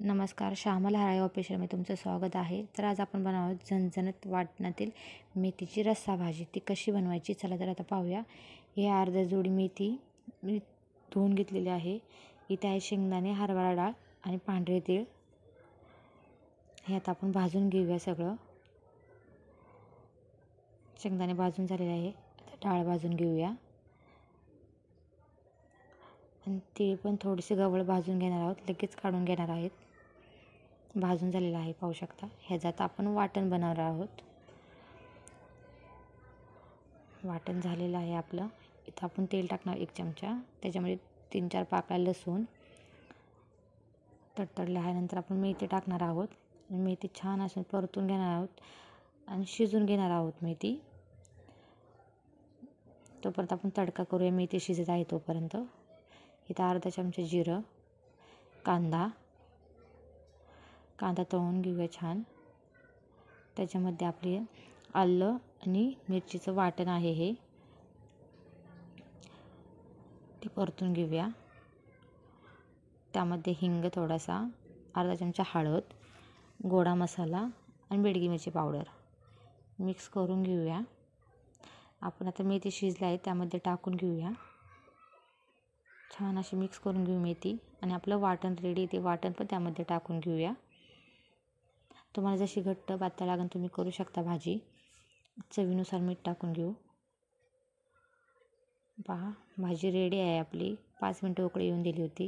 नमस्कार, श्यामल हराळे ऑफिशियलमध्ये तुमचं स्वागत आहे. तर आज आपण बनवणार आहोत झणझणीत वाटणातील मेथीची रस्सा भाजी. ती कशी बनवायची चला तर आता पाहूया. हे अर्धा जोडी मेथी मी धुवून घेतलेली आहे. इथे आहे शेंगदाणे, हरभरा डाळ आणि पांढरे तीळ. हे आता आपण भाजून घेऊया सगळं. शेंगदाणे भाजून झालेले आहे. आता डाळ भाजून घेऊया आणि तीळ पण थोडेसे गवळ भाजून घेणार आहोत. लगेच काढून घेणार आहेत. भाजून झालेला आहे पाहू शकता. ह्याच्यात आपण वाटण बनवणार आहोत. वाटण झालेलं आहे आपलं. इथं आपण तेल टाकणार 1 चमचा. त्याच्यामध्ये 3-4 पाकळ्या लसूण तडतडले आहे. नंतर आपण मेथी टाकणार आहोत. मेथी छान असे परतून घेणार आहोत आणि शिजून घेणार आहोत मेथी. तोपर्यंत आपण तडका करूया. मेथी शिजत आहे तोपर्यंत. इथं अर्धा चमचा जिरं, कांदा तळून घेऊया छान. त्याच्यामध्ये आपले आलं आणि मिरचीचं वाटण आहे हे ते परतून घेऊया. त्यामध्ये हिंग थोडासा, अर्धा चमचा हळद, गोडा मसाला आणि बेडगी मिरची पावडर मिक्स करून घेऊया. आपण आता मेथी शिजली आहे त्यामध्ये टाकून घेऊया. छान अशी मिक्स करून घेऊ मेथी आणि आपलं वाटण रेडी. ते वाटण पण त्यामध्ये टाकून घेऊया. तुम्हाला जशी घट्ट पातळ लागेल तुम्ही करू शकता भाजी. चवीनुसार मीठ टाकून घेऊ. पहा भाजी रेडी आहे आपली. 5 मिनटं उकळी येऊन दिली होती.